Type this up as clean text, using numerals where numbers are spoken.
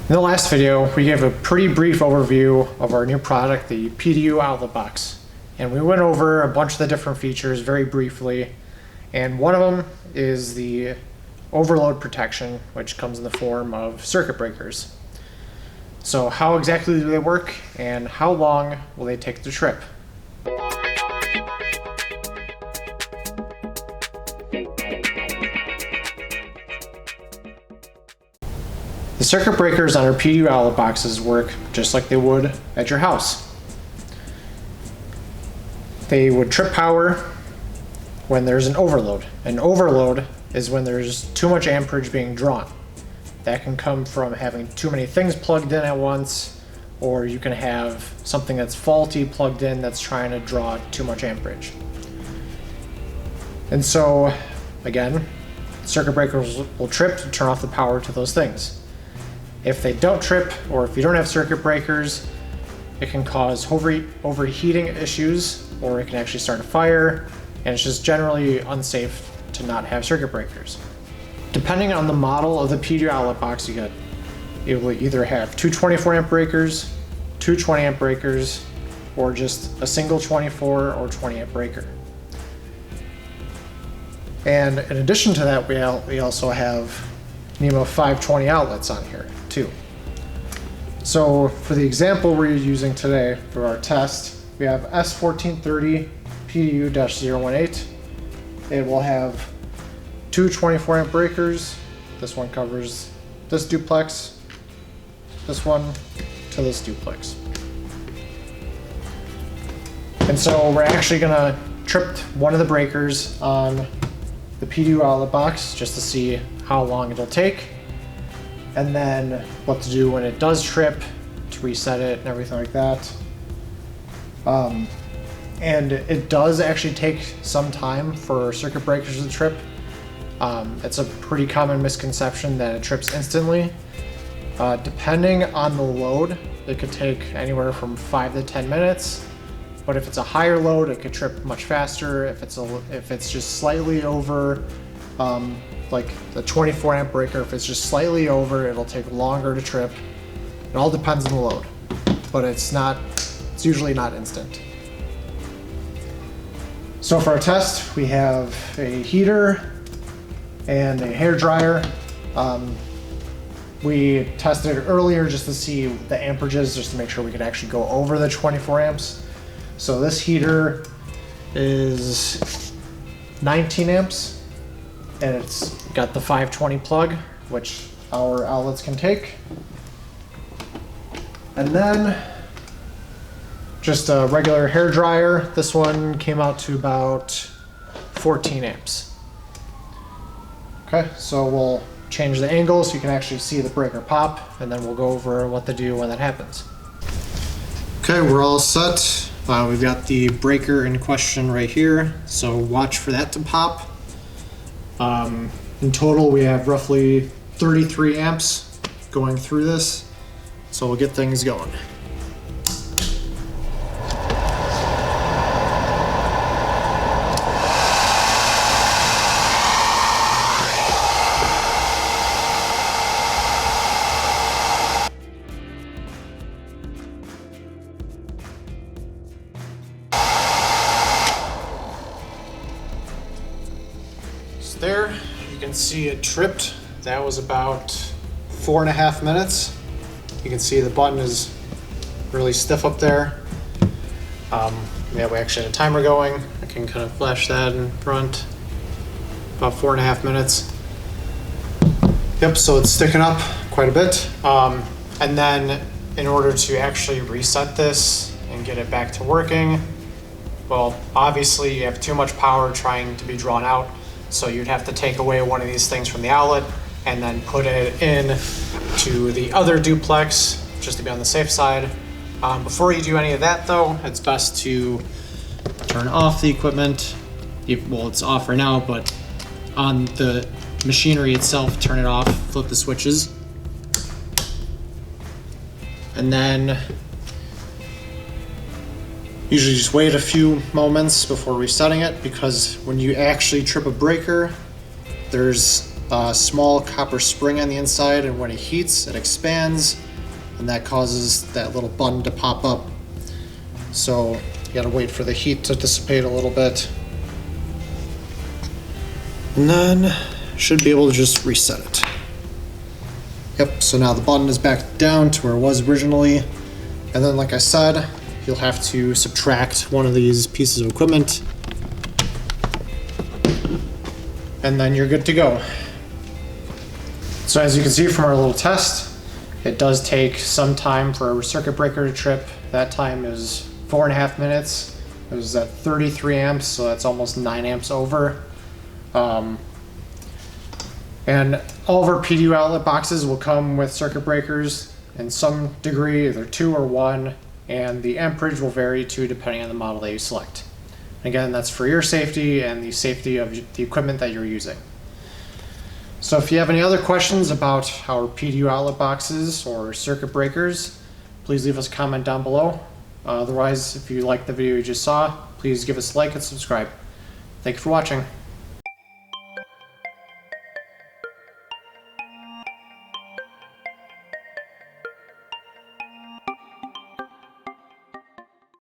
In the last video, we gave a pretty brief overview of our new product, the PDU outlet box. And we went over a bunch of the different features very briefly. And one of them is the overload protection, which comes in the form of circuit breakers. So how exactly do they work, and how long will they take to trip? The circuit breakers on our PDU outlet boxes work just like they would at your house. They would trip power when there's an overload. An overload is when there's too much amperage being drawn. That can come from having too many things plugged in at once, or you can have something that's faulty plugged in that's trying to draw too much amperage. And so, again, circuit breakers will trip to turn off the power to those things. If they don't trip, or if you don't have circuit breakers, it can cause overheating issues, or it can actually start a fire, and it's just generally unsafe to not have circuit breakers. Depending on the model of the PDU outlet box you get, it will either have two 24 amp breakers, two 20 amp breakers, or just a single 24 or 20 amp breaker. And in addition to that, we also have NEMO 520 outlets on here too. So for the example we're using today for our test, we have S1430 PDU-018. It will have two 24 amp breakers. This one covers this duplex, this one to this duplex. And so we're actually gonna trip one of the breakers on the PDU outlet box just to see how long it'll take, and then what to do when it does trip to reset it and everything like that. And it does actually take some time for circuit breakers to trip. It's a pretty common misconception that it trips instantly. Depending on the load, it could take anywhere from 5 to 10 minutes. But if it's a higher load, it could trip much faster. If it's just slightly over, like the 24 amp breaker, if it's just slightly over, it'll take longer to trip. It all depends on the load, but it's usually not instant. So for our test, we have a heater and a hair dryer. We tested it earlier just to see the amperages, just to make sure we could actually go over the 24 amps. So this heater is 19 amps, and it's got the 520 plug, which our outlets can take. And then just a regular hair dryer. This one came out to about 14 amps. Okay, so we'll change the angle so you can actually see the breaker pop, and then we'll go over what to do when that happens. Okay, we're all set. We've got the breaker in question right here, so watch for that to pop. In total, we have roughly 33 amps going through this, so we'll get things going. There, you can see it tripped. That was about 4.5 minutes. You can see the button is really stiff up there. Yeah, we actually had a timer going. I can kind of flash that in front. About 4.5 minutes. Yep, so it's sticking up quite a bit. And then in order to actually reset this and get it back to working, well, obviously you have too much power trying to be drawn out. So you'd have to take away one of these things from the outlet and then put it in to the other duplex just to be on the safe side. Before you do any of that though, it's best to turn off the equipment. Well, it's off right now, but on the machinery itself, turn it off, flip the switches. And then usually just wait a few moments before resetting it, because when you actually trip a breaker, there's a small copper spring on the inside, and when it heats, it expands, and that causes that little button to pop up. So you gotta wait for the heat to dissipate a little bit. And then should be able to just reset it. Yep, so now the button is back down to where it was originally. And then, like I said, you'll have to subtract one of these pieces of equipment. And then you're good to go. So as you can see from our little test, it does take some time for a circuit breaker to trip. That time is 4.5 minutes. It was at 33 amps, so that's almost 9 amps over. And all of our PDU outlet boxes will come with circuit breakers in some degree, either 2 or 1, and the amperage will vary too depending on the model that you select. Again, that's for your safety and the safety of the equipment that you're using. So if you have any other questions about our PDU outlet boxes or circuit breakers, please leave us a comment down below. Otherwise, if you liked the video you just saw, please give us a like and subscribe. Thank you for watching.